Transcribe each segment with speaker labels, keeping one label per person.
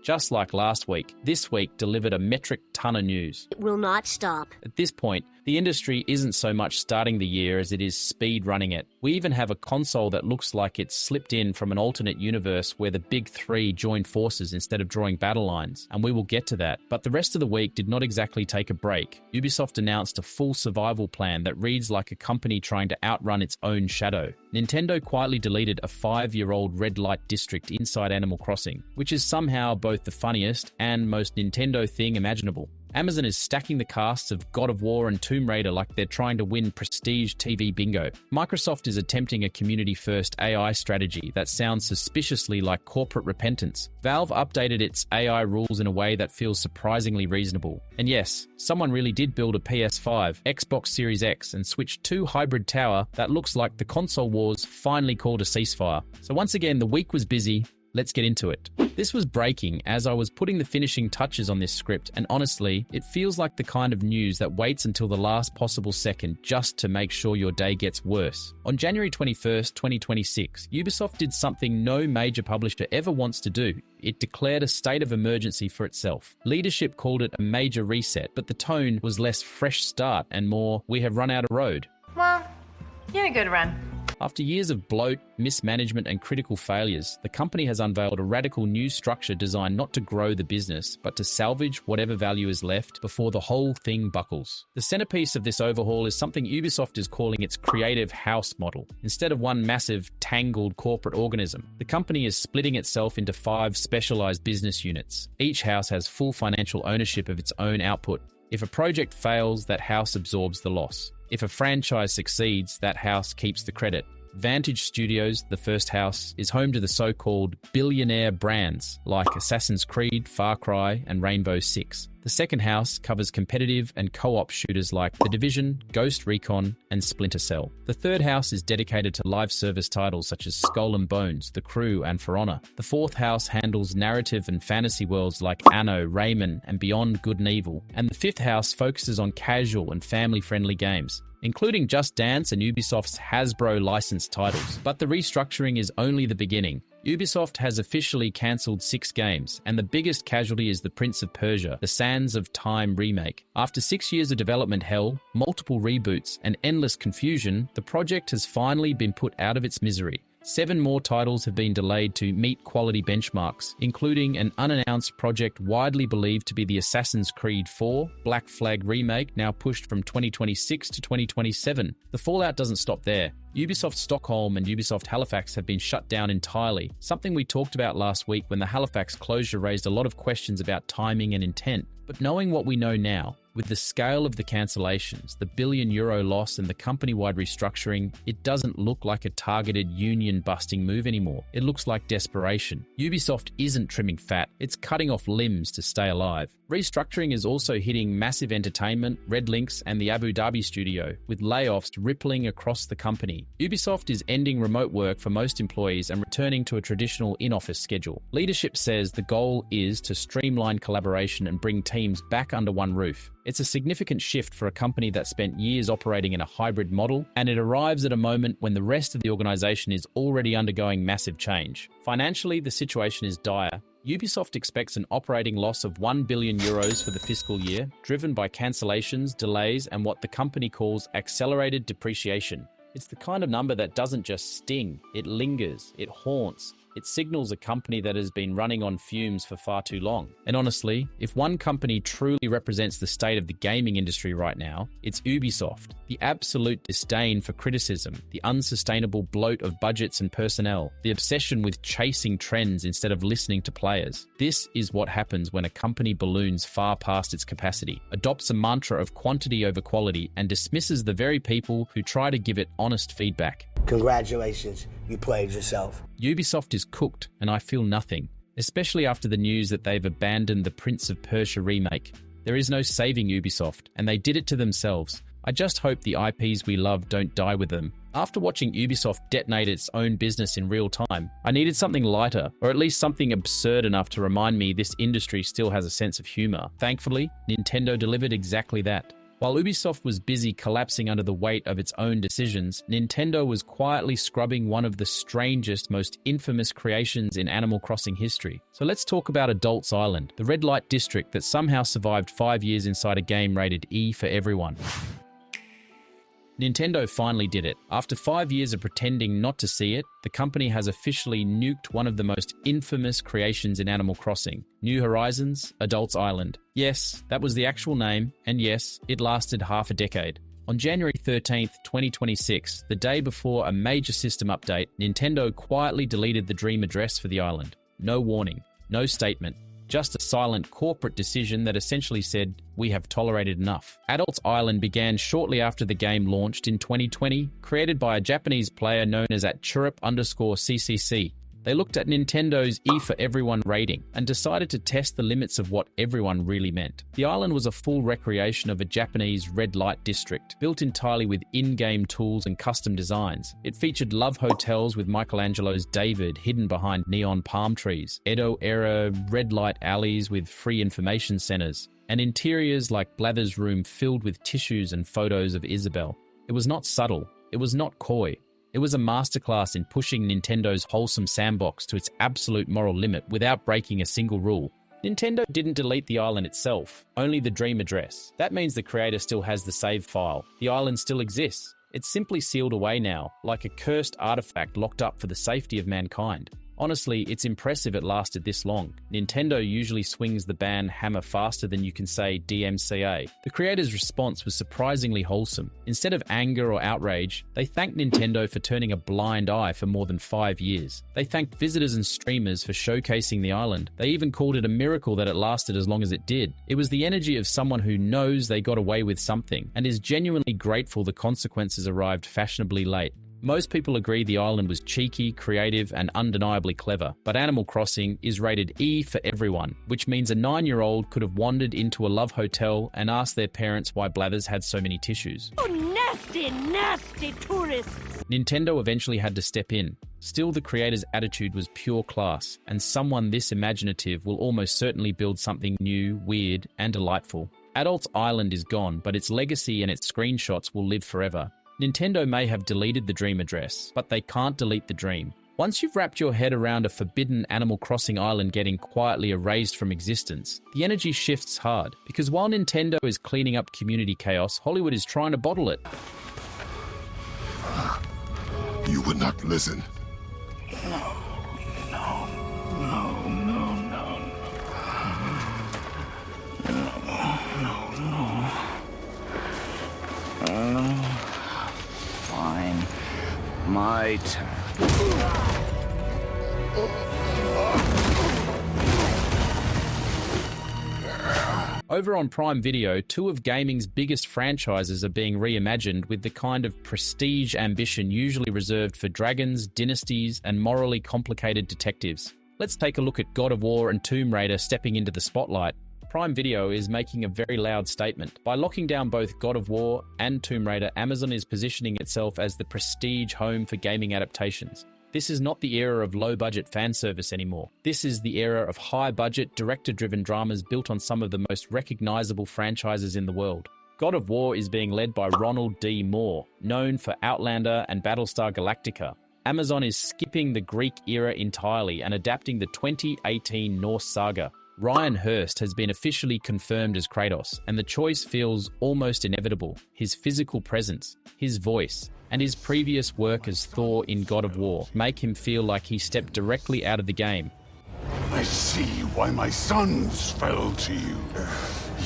Speaker 1: Just like last week, this week delivered a metric ton of news.
Speaker 2: It will not stop.
Speaker 1: At this point, the industry isn't so much starting the year as it is speed running it. We even have a console that looks like it's slipped in from an alternate universe where the big three joined forces instead of drawing battle lines, and we will get to that. But the rest of the week did not exactly take a break. Ubisoft announced a full survival plan that reads like a company trying to outrun its own shadow. Nintendo quietly deleted a 5-year-old red light district inside Animal Crossing, which is somehow both the funniest and most Nintendo thing imaginable. Amazon is stacking the casts of God of War and Tomb Raider like they're trying to win prestige TV bingo. Microsoft is attempting a community-first AI strategy that sounds suspiciously like corporate repentance. Valve updated its AI rules in a way that feels surprisingly reasonable. And yes, someone really did build a PS5, Xbox Series X, and Switch 2 hybrid tower that looks like the console wars finally called a ceasefire. So once again, the week was busy. Let's get into it. This was breaking as I was putting the finishing touches on this script, and honestly, it feels like the kind of news that waits until the last possible second just to make sure your day gets worse. On January 21st, 2026, Ubisoft did something no major publisher ever wants to do. It declared a state of emergency for itself. Leadership called it a major reset, but the tone was less fresh start and more, we have run out of road.
Speaker 3: Well, you had a good run.
Speaker 1: After years of bloat, mismanagement, and critical failures, the company has unveiled a radical new structure designed not to grow the business, but to salvage whatever value is left before the whole thing buckles. The centerpiece of this overhaul is something Ubisoft is calling its creative house model. Instead of one massive, tangled corporate organism, the company is splitting itself into 5 specialized business units. Each house has full financial ownership of its own output. If a project fails, that house absorbs the loss. If a franchise succeeds, that house keeps the credit. Vantage Studios, the first house, is home to the so-called billionaire brands like Assassin's Creed, Far Cry, and Rainbow Six. The second house covers competitive and co-op shooters like The Division, Ghost Recon, and Splinter Cell. The third house is dedicated to live service titles such as Skull and Bones, The Crew, and For Honor. The fourth house handles narrative and fantasy worlds like Anno, Rayman, and Beyond Good and Evil. And the fifth house focuses on casual and family-friendly games, including Just Dance and Ubisoft's Hasbro licensed titles. But the restructuring is only the beginning. Ubisoft has officially cancelled 6 games, and the biggest casualty is the Prince of Persia, The Sands of Time remake. After 6 years of development hell, multiple reboots, and endless confusion, the project has finally been put out of its misery. 7 more titles have been delayed to meet quality benchmarks, including an unannounced project widely believed to be the Assassin's Creed 4 Black Flag remake, now pushed from 2026 to 2027. The fallout doesn't stop there. Ubisoft Stockholm and Ubisoft Halifax have been shut down entirely, something we talked about last week when the Halifax closure raised a lot of questions about timing and intent. But knowing what we know now, with the scale of the cancellations, the billion-euro loss, and the company-wide restructuring, it doesn't look like a targeted union-busting move anymore. It looks like desperation. Ubisoft isn't trimming fat, it's cutting off limbs to stay alive. Restructuring is also hitting Massive Entertainment, Red Lynx, and the Abu Dhabi studio, with layoffs rippling across the company. Ubisoft is ending remote work for most employees and returning to a traditional in-office schedule. Leadership says the goal is to streamline collaboration and bring teams back under one roof. It's a significant shift for a company that spent years operating in a hybrid model, and it arrives at a moment when the rest of the organization is already undergoing massive change. Financially, the situation is dire. Ubisoft expects an operating loss of €1 billion for the fiscal year, driven by cancellations, delays, and what the company calls accelerated depreciation. It's the kind of number that doesn't just sting, it lingers, it haunts. It signals a company that has been running on fumes for far too long. And honestly, if one company truly represents the state of the gaming industry right now, it's Ubisoft. The absolute disdain for criticism, the unsustainable bloat of budgets and personnel, the obsession with chasing trends instead of listening to players. This is what happens when a company balloons far past its capacity, adopts a mantra of quantity over quality, and dismisses the very people who try to give it honest feedback.
Speaker 4: Congratulations, you played yourself.
Speaker 1: Ubisoft is cooked, and I feel nothing, especially after the news that they've abandoned the Prince of Persia remake. There is no saving Ubisoft, and they did it to themselves. I just hope the IPs we love don't die with them. After watching Ubisoft detonate its own business in real time, I needed something lighter, or at least something absurd enough to remind me this industry still has a sense of humor. Thankfully, Nintendo delivered exactly that. While Ubisoft was busy collapsing under the weight of its own decisions, Nintendo was quietly scrubbing one of the strangest, most infamous creations in Animal Crossing history. So let's talk about Adults Island, the red light district that somehow survived 5 years inside a game rated E for everyone. Nintendo finally did it. After 5 years of pretending not to see it, the company has officially nuked one of the most infamous creations in Animal Crossing. New Horizons, Adults Island. Yes, that was the actual name, and yes, it lasted half a decade. On January 13th, 2026, the day before a major system update, Nintendo quietly deleted the dream address for the island. No warning, no statement. Just a silent corporate decision that essentially said, we have tolerated enough. Adults Island began shortly after the game launched in 2020, created by a Japanese player known as @chirrup_CCC. They looked at Nintendo's E for Everyone rating and decided to test the limits of what everyone really meant. The island was a full recreation of a Japanese red light district, built entirely with in-game tools and custom designs. It featured love hotels with Michelangelo's David hidden behind neon palm trees, Edo-era red light alleys with free information centers, and interiors like Blather's room filled with tissues and photos of Isabelle. It was not subtle. It was not coy. It was a masterclass in pushing Nintendo's wholesome sandbox to its absolute moral limit without breaking a single rule. Nintendo didn't delete the island itself, only the dream address. That means the creator still has the save file. The island still exists. It's simply sealed away now, like a cursed artifact locked up for the safety of mankind. Honestly, it's impressive it lasted this long. Nintendo usually swings the ban hammer faster than you can say DMCA. The creator's response was surprisingly wholesome. Instead of anger or outrage, they thanked Nintendo for turning a blind eye for more than 5 years. They thanked visitors and streamers for showcasing the island. They even called it a miracle that it lasted as long as it did. It was the energy of someone who knows they got away with something and is genuinely grateful the consequences arrived fashionably late. Most people agree the island was cheeky, creative, and undeniably clever, but Animal Crossing is rated E for everyone, which means a 9-year-old could have wandered into a love hotel and asked their parents why Blathers had so many tissues.
Speaker 2: Oh, nasty, nasty tourists!
Speaker 1: Nintendo eventually had to step in. Still, the creator's attitude was pure class, and someone this imaginative will almost certainly build something new, weird, and delightful. Adults Island is gone, but its legacy and its screenshots will live forever. Nintendo may have deleted the dream address, but they can't delete the dream. Once you've wrapped your head around a forbidden Animal Crossing island getting quietly erased from existence, the energy shifts hard, because while Nintendo is cleaning up community chaos, Hollywood is trying to bottle it.
Speaker 5: You would not listen.
Speaker 6: Fine. My turn.
Speaker 1: Over on Prime Video, two of gaming's biggest franchises are being reimagined with the kind of prestige ambition usually reserved for dragons, dynasties, and morally complicated detectives. Let's take a look at God of War and Tomb Raider stepping into the spotlight. Prime Video is making a very loud statement. By locking down both God of War and Tomb Raider, Amazon is positioning itself as the prestige home for gaming adaptations. This is not the era of low-budget fan service anymore. This is the era of high-budget, director-driven dramas built on some of the most recognizable franchises in the world. God of War is being led by Ronald D. Moore, known for Outlander and Battlestar Galactica. Amazon is skipping the Greek era entirely and adapting the 2018 Norse saga. Ryan Hurst has been officially confirmed as Kratos, and the choice feels almost inevitable. His physical presence, his voice, and his previous work as Thor in God of War make him feel like he stepped directly out of the game.
Speaker 5: I see why my sons fell to you.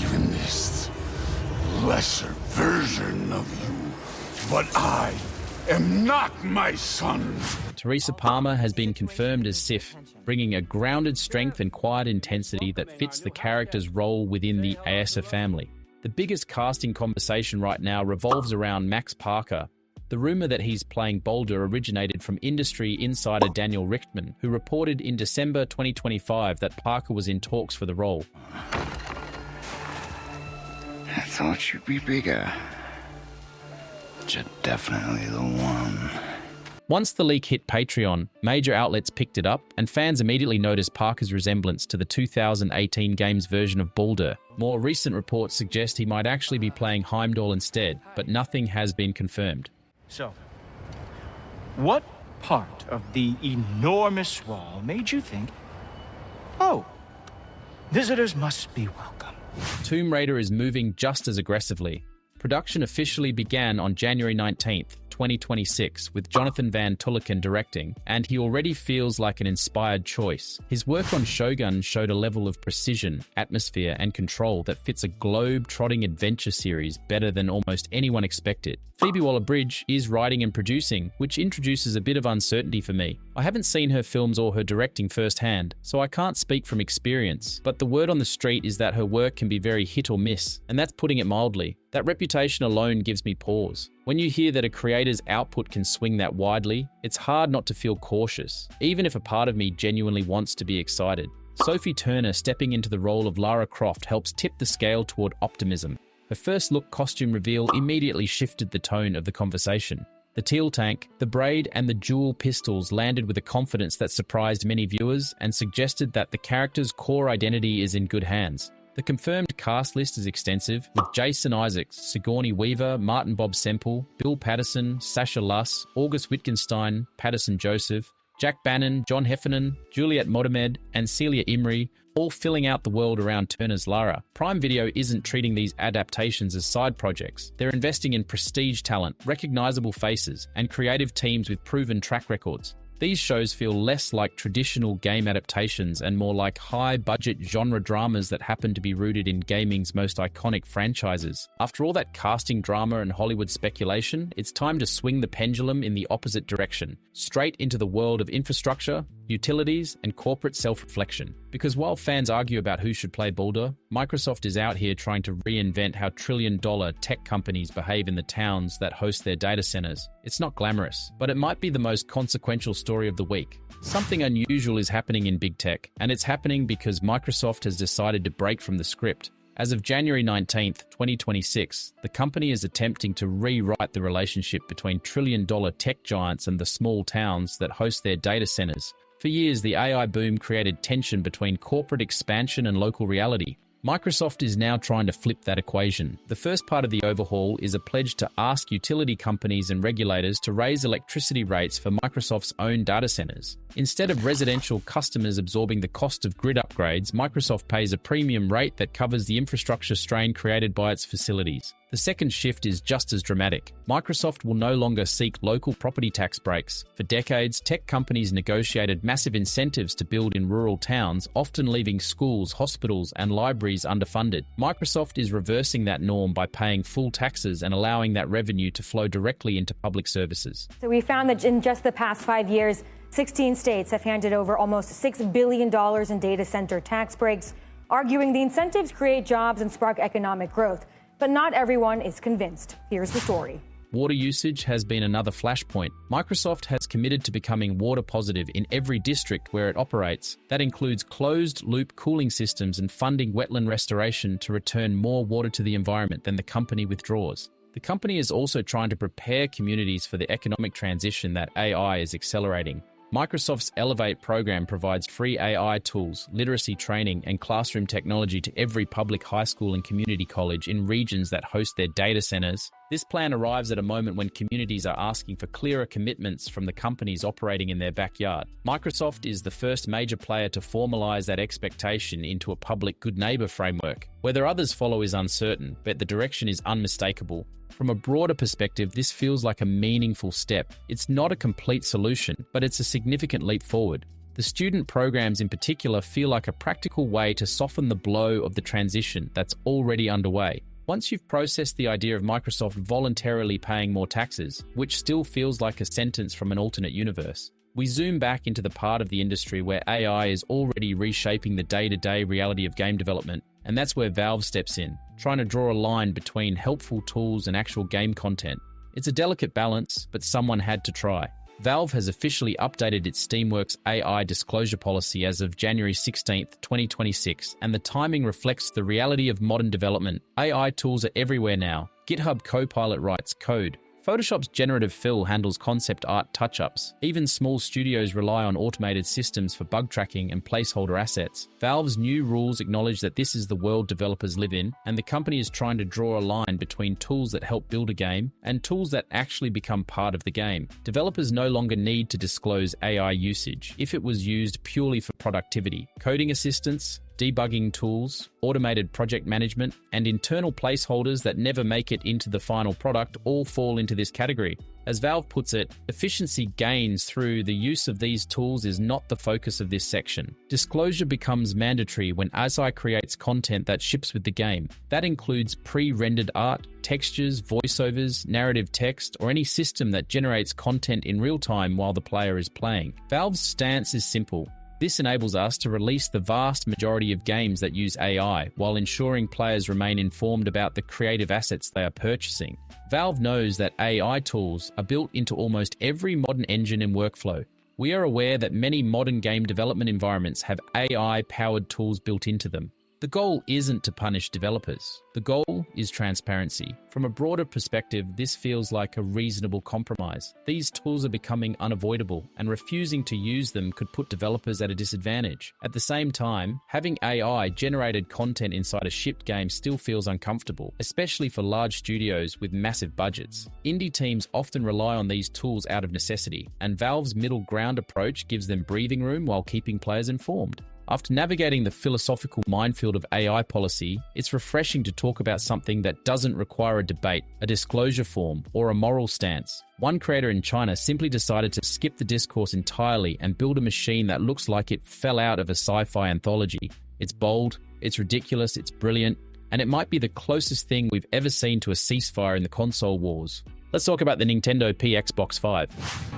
Speaker 5: Even this lesser version of you. But I am not my son.
Speaker 1: Teresa Palmer has been confirmed as Sif, bringing a grounded strength and quiet intensity that fits the character's role within the Asa family. The biggest casting conversation right now revolves around Max Parker. The rumor that he's playing Boulder originated from industry insider Daniel Richtman, who reported in December 2025 that Parker was in talks for the role.
Speaker 6: I thought you'd be bigger. But you're definitely the one.
Speaker 1: Once the leak hit Patreon, major outlets picked it up, and fans immediately noticed Parker's resemblance to the 2018 game's version of Baldur. More recent reports suggest he might actually be playing Heimdall instead, but nothing has been confirmed.
Speaker 7: So, what part of the enormous wall made you think, oh, visitors must be welcome?
Speaker 1: Tomb Raider is moving just as aggressively. Production officially began on January 19th, 2026, with Jonathan Van Tulleken directing, and he already feels like an inspired choice. His work on Shogun showed a level of precision, atmosphere, and control that fits a globe-trotting adventure series better than almost anyone expected. Phoebe Waller-Bridge is writing and producing, which introduces a bit of uncertainty for me. I haven't seen her films or her directing firsthand, so I can't speak from experience, but the word on the street is that her work can be very hit or miss, and that's putting it mildly. That reputation alone gives me pause. When you hear that a creator's output can swing that widely, it's hard not to feel cautious, even if a part of me genuinely wants to be excited. Sophie Turner stepping into the role of Lara Croft helps tip the scale toward optimism. Her first look costume reveal immediately shifted the tone of the conversation. The teal tank, the braid, and the dual pistols landed with a confidence that surprised many viewers and suggested that the character's core identity is in good hands. The confirmed cast list is extensive, with Jason Isaacs, Sigourney Weaver, Martin Bob Semple, Bill Paterson, Sasha Luss, August Wittgenstein, Patterson Joseph, Jack Bannon, John Heffernan, Juliet Mohamed, and Celia Imrie, all filling out the world around Turner's Lara. Prime Video isn't treating these adaptations as side projects. They're investing in prestige talent, recognizable faces, and creative teams with proven track records. These shows feel less like traditional game adaptations and more like high-budget genre dramas that happen to be rooted in gaming's most iconic franchises. After all that casting drama and Hollywood speculation, it's time to swing the pendulum in the opposite direction, straight into the world of infrastructure, utilities, and corporate self-reflection. Because while fans argue about who should play Baldur, Microsoft is out here trying to reinvent how trillion-dollar tech companies behave in the towns that host their data centers. It's not glamorous, but it might be the most consequential story of the week. Something unusual is happening in big tech, and it's happening because Microsoft has decided to break from the script. As of January 19th, 2026, the company is attempting to rewrite the relationship between trillion-dollar tech giants and the small towns that host their data centers. For years, the AI boom created tension between corporate expansion and local reality. Microsoft is now trying to flip that equation. The first part of the overhaul is a pledge to ask utility companies and regulators to raise electricity rates for Microsoft's own data centers. Instead of residential customers absorbing the cost of grid upgrades, Microsoft pays a premium rate that covers the infrastructure strain created by its facilities. The second shift is just as dramatic. Microsoft will no longer seek local property tax breaks. For decades, tech companies negotiated massive incentives to build in rural towns, often leaving schools, hospitals, and libraries underfunded. Microsoft is reversing that norm by paying full taxes and allowing that revenue to flow directly into public services.
Speaker 8: So we found that in just the past 5 years, 16 states have handed over almost $6 billion in data center tax breaks, arguing the incentives create jobs and spark economic growth. But not everyone is convinced. Here's the story.
Speaker 1: Water usage has been another flashpoint. Microsoft has committed to becoming water positive in every district where it operates. That includes closed-loop cooling systems and funding wetland restoration to return more water to the environment than the company withdraws. The company is also trying to prepare communities for the economic transition that AI is accelerating. Microsoft's Elevate program provides free AI tools, literacy training, and classroom technology to every public high school and community college in regions that host their data centers. This plan arrives at a moment when communities are asking for clearer commitments from the companies operating in their backyard. Microsoft is the first major player to formalize that expectation into a public good neighbor framework. Whether others follow is uncertain, but the direction is unmistakable. From a broader perspective, this feels like a meaningful step. It's not a complete solution, but it's a significant leap forward. The student programs in particular feel like a practical way to soften the blow of the transition that's already underway. Once you've processed the idea of Microsoft voluntarily paying more taxes, which still feels like a sentence from an alternate universe, we zoom back into the part of the industry where AI is already reshaping the day-to-day reality of game development, and that's where Valve steps in, trying to draw a line between helpful tools and actual game content. It's a delicate balance, but someone had to try. Valve has officially updated its Steamworks AI disclosure policy as of January 16th, 2026, and the timing reflects the reality of modern development. AI tools are everywhere now. GitHub Copilot writes code. Photoshop's generative fill handles concept art touch-ups. Even small studios rely on automated systems for bug tracking and placeholder assets. Valve's new rules acknowledge that this is the world developers live in, and the company is trying to draw a line between tools that help build a game and tools that actually become part of the game. Developers no longer need to disclose AI usage if it was used purely for productivity. Coding assistance, debugging tools, automated project management, and internal placeholders that never make it into the final product all fall into this category. As Valve puts it, efficiency gains through the use of these tools is not the focus of this section. Disclosure becomes mandatory when ASI creates content that ships with the game. That includes pre-rendered art, textures, voiceovers, narrative text, or any system that generates content in real time while the player is playing. Valve's stance is simple. This enables us to release the vast majority of games that use AI while ensuring players remain informed about the creative assets they are purchasing. Valve knows that AI tools are built into almost every modern engine and workflow. We are aware that many modern game development environments have AI-powered tools built into them. The goal isn't to punish developers. The goal is transparency. From a broader perspective, this feels like a reasonable compromise. These tools are becoming unavoidable, and refusing to use them could put developers at a disadvantage. At the same time, having AI-generated content inside a shipped game still feels uncomfortable, especially for large studios with massive budgets. Indie teams often rely on these tools out of necessity, and Valve's middle ground approach gives them breathing room while keeping players informed. After navigating the philosophical minefield of AI policy, it's refreshing to talk about something that doesn't require a debate, a disclosure form, or a moral stance. One creator in China simply decided to skip the discourse entirely and build a machine that looks like it fell out of a sci-fi anthology. It's bold, it's ridiculous, it's brilliant, and it might be the closest thing we've ever seen to a ceasefire in the console wars. Let's talk about the Nintendo PXBOX 5.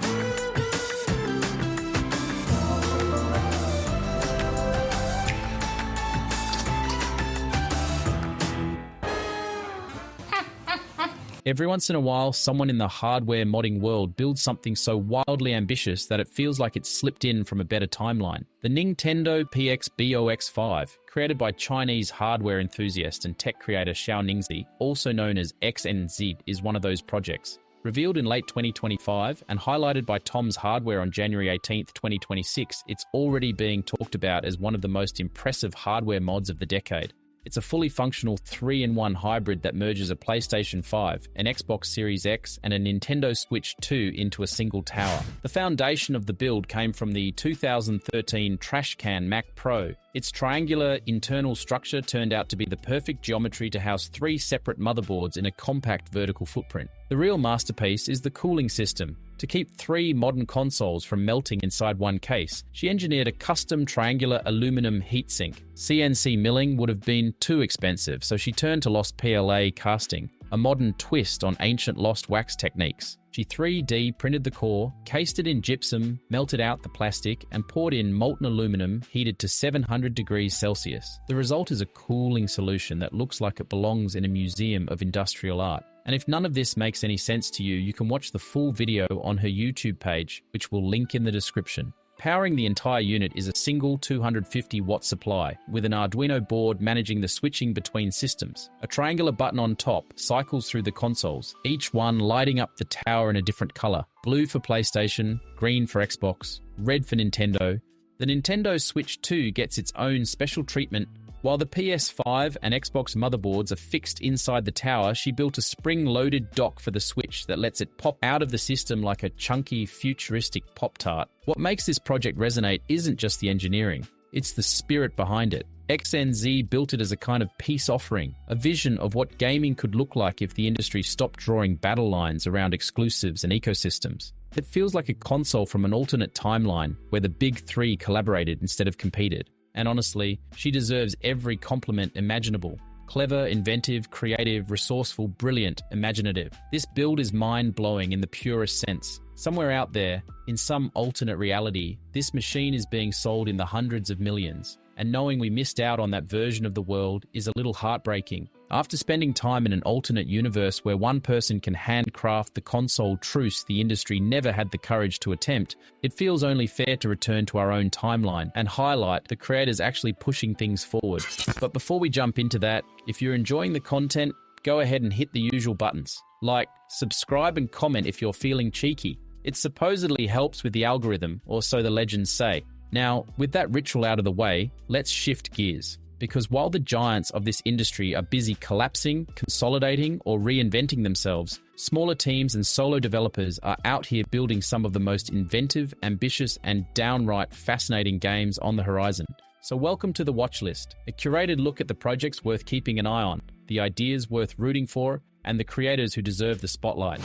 Speaker 1: Every once in a while, someone in the hardware modding world builds something so wildly ambitious that it feels like it's slipped in from a better timeline. The Ningtendo PXBOX 5, created by Chinese hardware enthusiast and tech creator Xiao Ningzi, also known as XNZ, is one of those projects. Revealed in late 2025 and highlighted by Tom's Hardware on January 18, 2026, it's already being talked about as one of the most impressive hardware mods of the decade. It's a fully functional 3-in-1 hybrid that merges a PlayStation 5, an Xbox Series X, and a Nintendo Switch 2 into a single tower. The foundation of the build came from the 2013 trash can Mac Pro. Its triangular internal structure turned out to be the perfect geometry to house 3 separate motherboards in a compact vertical footprint. The real masterpiece is the cooling system. To keep 3 modern consoles from melting inside one case, she engineered a custom triangular aluminum heatsink. CNC milling would have been too expensive, so she turned to Lost PLA casting, a modern twist on ancient lost wax techniques. She 3D printed the core, cased it in gypsum, melted out the plastic, and poured in molten aluminum heated to 700 degrees Celsius. The result is a cooling solution that looks like it belongs in a museum of industrial art. And if none of this makes any sense to you, you can watch the full video on her YouTube page, which we'll link in the description. Powering the entire unit is a single 250-watt supply, with an Arduino board managing the switching between systems. A triangular button on top cycles through the consoles, each one lighting up the tower in a different color. Blue for PlayStation, green for Xbox, red for Nintendo. The Nintendo Switch 2 gets its own special treatment. While the PS5 and Xbox motherboards are fixed inside the tower, she built a spring-loaded dock for the Switch that lets it pop out of the system like a chunky, futuristic Pop-Tart. What makes this project resonate isn't just the engineering, it's the spirit behind it. XNZ built it as a kind of peace offering, a vision of what gaming could look like if the industry stopped drawing battle lines around exclusives and ecosystems. It feels like a console from an alternate timeline where the big three collaborated instead of competed. And honestly, she deserves every compliment imaginable. Clever, inventive, creative, resourceful, brilliant, imaginative. This build is mind-blowing in the purest sense. Somewhere out there, in some alternate reality, this machine is being sold in the hundreds of millions. And knowing we missed out on that version of the world is a little heartbreaking. After spending time in an alternate universe where one person can handcraft the console truce the industry never had the courage to attempt, it feels only fair to return to our own timeline and highlight the creators actually pushing things forward. But before we jump into that, if you're enjoying the content, go ahead and hit the usual buttons. like subscribe and comment if you're feeling cheeky. It supposedly helps with the algorithm, or so the legends say. Now, with that ritual out of the way, let's shift gears. Because while the giants of this industry are busy collapsing, consolidating, or reinventing themselves, smaller teams and solo developers are out here building some of the most inventive, ambitious, and downright fascinating games on the horizon. So welcome to the Watchlist, a curated look at the projects worth keeping an eye on, the ideas worth rooting for, and the creators who deserve the spotlight.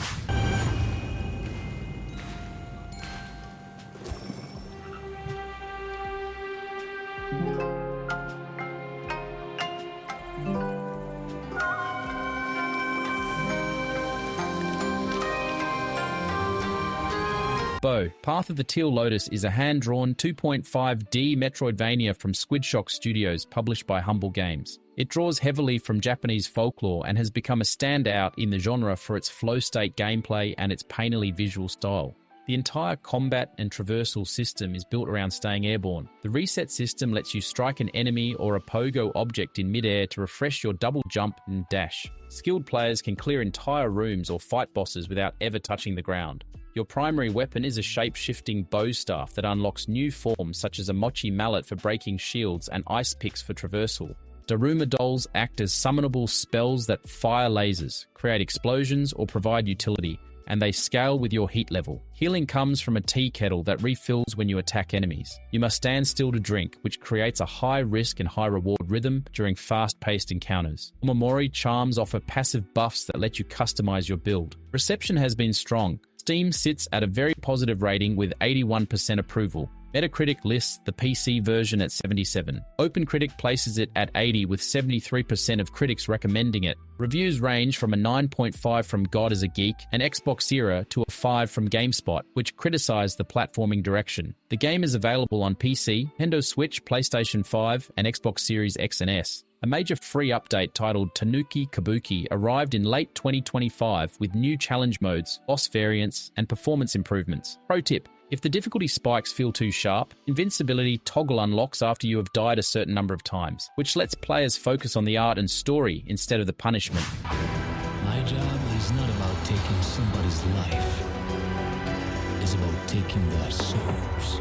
Speaker 1: Bo, Path of the Teal Lotus is a hand-drawn 2.5D Metroidvania from Squidshock Studios, published by Humble Games. It draws heavily from Japanese folklore and has become a standout in the genre for its flow-state gameplay and its painterly visual style. The entire combat and traversal system is built around staying airborne. The reset system lets you strike an enemy or a pogo object in midair to refresh your double jump and dash. Skilled players can clear entire rooms or fight bosses without ever touching the ground. Your primary weapon is a shape-shifting bow staff that unlocks new forms such as a mochi mallet for breaking shields and ice picks for traversal. Daruma dolls act as summonable spells that fire lasers, create explosions, or provide utility, and they scale with your heat level. Healing comes from a tea kettle that refills when you attack enemies. You must stand still to drink, which creates a high risk and high reward rhythm during fast-paced encounters. Omamori charms offer passive buffs that let you customize your build. Reception has been strong. Steam sits at a very positive rating with 81% approval. Metacritic lists the PC version at 77. OpenCritic places it at 80 with 73% of critics recommending it. Reviews range from a 9.5 from God is a Geek and Xbox Era to a 5 from GameSpot, which criticized the platforming direction. The game is available on PC, Nintendo Switch, PlayStation 5, and Xbox Series X and S. A major free update titled Tanuki Kabuki arrived in late 2025 with new challenge modes, boss variants, and performance improvements. Pro tip: if the difficulty spikes feel too sharp, invincibility toggle unlocks after you have died a certain number of times, which lets players focus on the art and story instead of the punishment.
Speaker 9: My job is not about taking somebody's life. It's about taking their souls.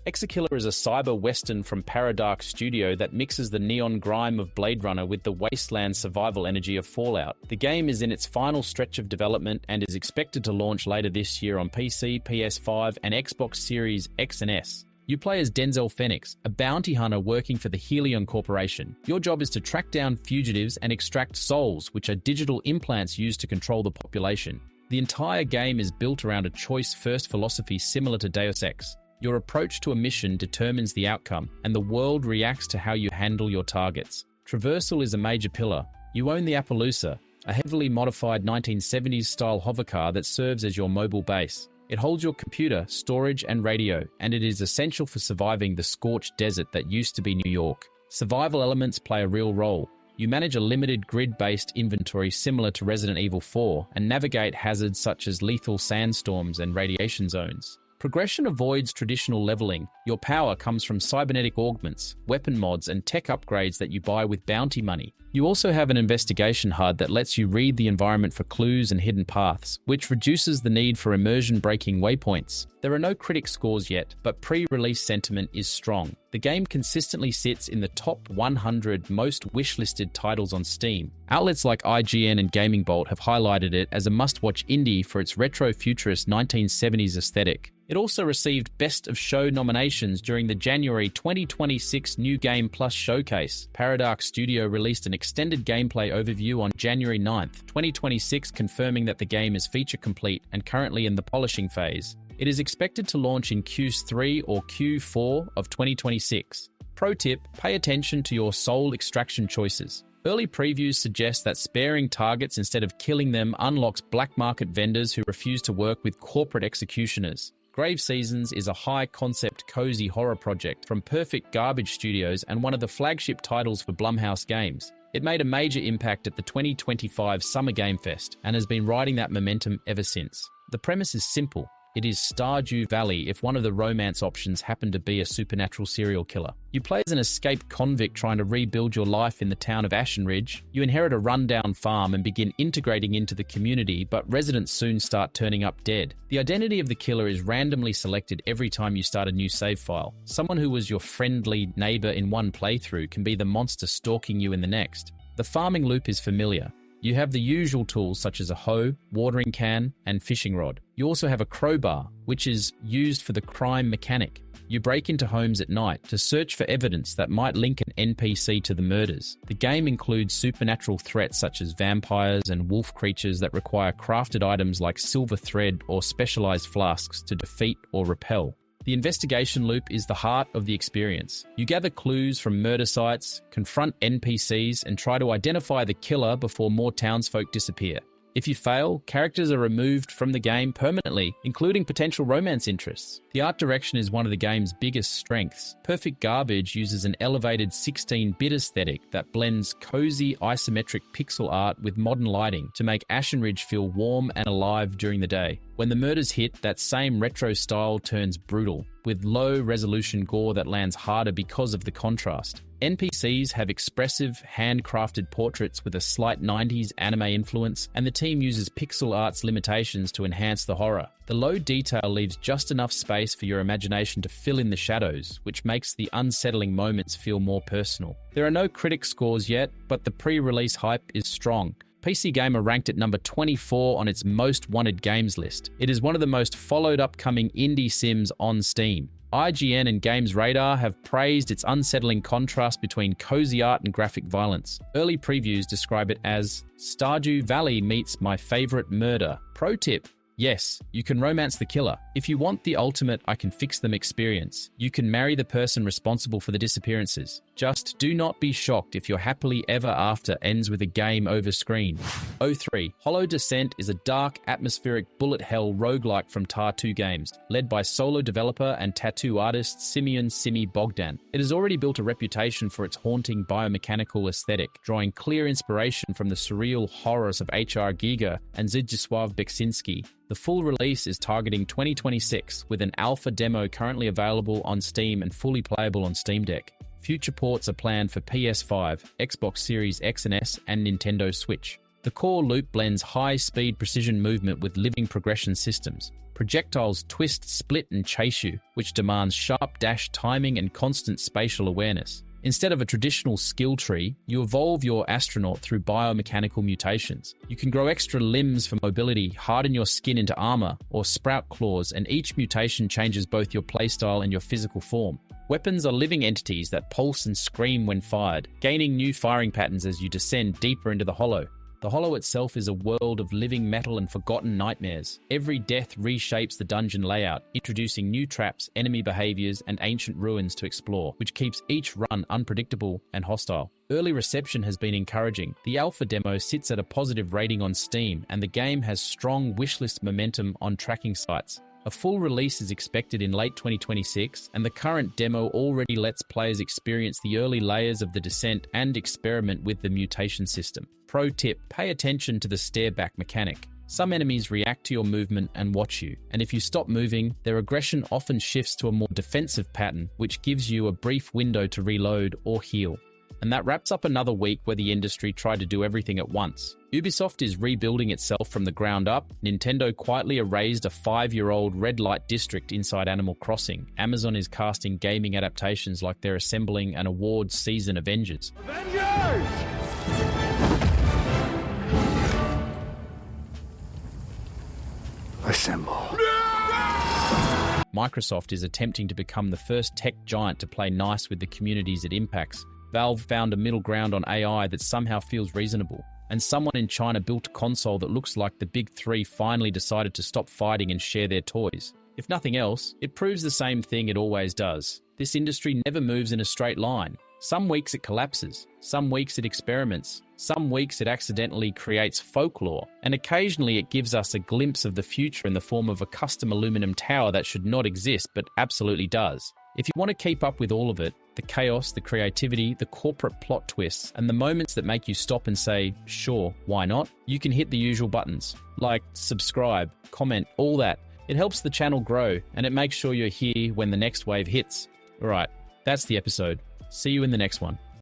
Speaker 1: Exakiller is a cyber-western from Paradark Studio that mixes the neon grime of Blade Runner with the wasteland survival energy of Fallout. The game is in its final stretch of development and is expected to launch later this year on PC, PS5, and Xbox Series X and S. You play as Denzel Phoenix, a bounty hunter working for the Helion Corporation. Your job is to track down fugitives and extract souls, which are digital implants used to control the population. The entire game is built around a choice-first philosophy similar to Deus Ex. Your approach to a mission determines the outcome, and the world reacts to how you handle your targets. Traversal is a major pillar. You own the Appaloosa, a heavily modified 1970s-style hovercar that serves as your mobile base. It holds your computer, storage, and radio, and it is essential for surviving the scorched desert that used to be New York. Survival elements play a real role. You manage a limited grid-based inventory similar to Resident Evil 4 and navigate hazards such as lethal sandstorms and radiation zones. Progression avoids traditional leveling. Your power comes from cybernetic augments, weapon mods, and tech upgrades that you buy with bounty money. You also have an investigation HUD that lets you read the environment for clues and hidden paths, which reduces the need for immersion-breaking waypoints. There are no critic scores yet, but pre-release sentiment is strong. The game consistently sits in the top 100 most wishlisted titles on Steam. Outlets like IGN and Gaming Bolt have highlighted it as a must-watch indie for its retro-futurist 1970s aesthetic. It also received Best of Show nominations during the January 2026 New Game Plus showcase. Paradark Studio released an extended gameplay overview on January 9th, 2026, confirming that the game is feature complete and currently in the polishing phase. It is expected to launch in Q3 or Q4 of 2026. Pro tip: pay attention to your soul extraction choices. Early previews suggest that sparing targets instead of killing them unlocks black market vendors who refuse to work with corporate executioners. Grave Seasons is a high-concept, cozy horror project from Perfect Garbage Studios and one of the flagship titles for Blumhouse Games. It made a major impact at the 2025 Summer Game Fest and has been riding that momentum ever since. The premise is simple. It is Stardew Valley if one of the romance options happened to be a supernatural serial killer. You play as an escaped convict trying to rebuild your life in the town of Ashen Ridge. You inherit a rundown farm and begin integrating into the community, but residents soon start turning up dead. The identity of the killer is randomly selected every time you start a new save file. Someone who was your friendly neighbor in one playthrough can be the monster stalking you in the next. The farming loop is familiar. You have the usual tools such as a hoe, watering can, and fishing rod. You also have a crowbar, which is used for the crime mechanic. You break into homes at night to search for evidence that might link an NPC to the murders. The game includes supernatural threats such as vampires and wolf creatures that require crafted items like silver thread or specialized flasks to defeat or repel. The investigation loop is the heart of the experience. You gather clues from murder sites, confront NPCs, and try to identify the killer before more townsfolk disappear. If you fail, characters are removed from the game permanently, including potential romance interests. The art direction is one of the game's biggest strengths. Perfect Garbage uses an elevated 16-bit aesthetic that blends cozy isometric pixel art with modern lighting to make Ashen Ridge feel warm and alive during the day. When the murders hit, that same retro style turns brutal, with low-resolution gore that lands harder because of the contrast. NPCs have expressive, handcrafted portraits with a slight 90s anime influence, and the team uses pixel art's limitations to enhance the horror. The low detail leaves just enough space for your imagination to fill in the shadows, which makes the unsettling moments feel more personal. There are no critic scores yet, but the pre-release hype is strong. PC Gamer ranked it number 24 on its most wanted games list. It is one of the most followed upcoming indie sims on Steam. IGN and Games Radar have praised its unsettling contrast between cozy art and graphic violence. Early previews describe it as Stardew Valley meets My Favorite Murder. Pro tip: yes, you can romance the killer. If you want the ultimate I can fix them experience, you can marry the person responsible for the disappearances. Just do not be shocked if your happily ever after ends with a game over screen. 03. Hollow Descent is a dark, atmospheric bullet hell roguelike from Tar 2 Games, led by solo developer and tattoo artist Simeon Simi Bogdan. It has already built a reputation for its haunting biomechanical aesthetic, drawing clear inspiration from the surreal horrors of H.R. Giger and Zdzisław Beksinski. The full release is targeting 2026, with an alpha demo currently available on Steam and fully playable on Steam Deck. Future ports are planned for PS5, Xbox Series X and S, and Nintendo Switch. The core loop blends high-speed precision movement with living progression systems. Projectiles twist, split, and chase you, which demands sharp dash timing and constant spatial awareness. Instead of a traditional skill tree, you evolve your astronaut through biomechanical mutations. You can grow extra limbs for mobility, harden your skin into armor, or sprout claws, and each mutation changes both your playstyle and your physical form. Weapons are living entities that pulse and scream when fired, gaining new firing patterns as you descend deeper into the Hollow. The Hollow itself is a world of living metal and forgotten nightmares. Every death reshapes the dungeon layout, introducing new traps, enemy behaviors, and ancient ruins to explore, which keeps each run unpredictable and hostile. Early reception has been encouraging. The alpha demo sits at a positive rating on Steam, and the game has strong wishlist momentum on tracking sites. A full release is expected in late 2026, and the current demo already lets players experience the early layers of the descent and experiment with the mutation system. Pro tip: pay attention to the stare back mechanic. Some enemies react to your movement and watch you, and if you stop moving, their aggression often shifts to a more defensive pattern, which gives you a brief window to reload or heal. And that wraps up another week where the industry tried to do everything at once. Ubisoft is rebuilding itself from the ground up. Nintendo quietly erased a 5-year-old red light district inside Animal Crossing. Amazon is casting gaming adaptations like they're assembling an awards season Avengers.
Speaker 6: Assemble.
Speaker 1: Microsoft is attempting to become the first tech giant to play nice with the communities it impacts. Valve found a middle ground on AI that somehow feels reasonable. And someone in China built a console that looks like the big three finally decided to stop fighting and share their toys. If nothing else, it proves the same thing it always does. This industry never moves in a straight line. Some weeks it collapses, some weeks it experiments, some weeks it accidentally creates folklore, and occasionally it gives us a glimpse of the future in the form of a custom aluminum tower that should not exist but absolutely does. If you want to keep up with all of it, the chaos, the creativity, the corporate plot twists, and the moments that make you stop and say, sure, why not? You can hit the usual buttons, like subscribe, comment, all that. It helps the channel grow, and it makes sure you're here when the next wave hits. Alright, that's the episode. See you in the next one.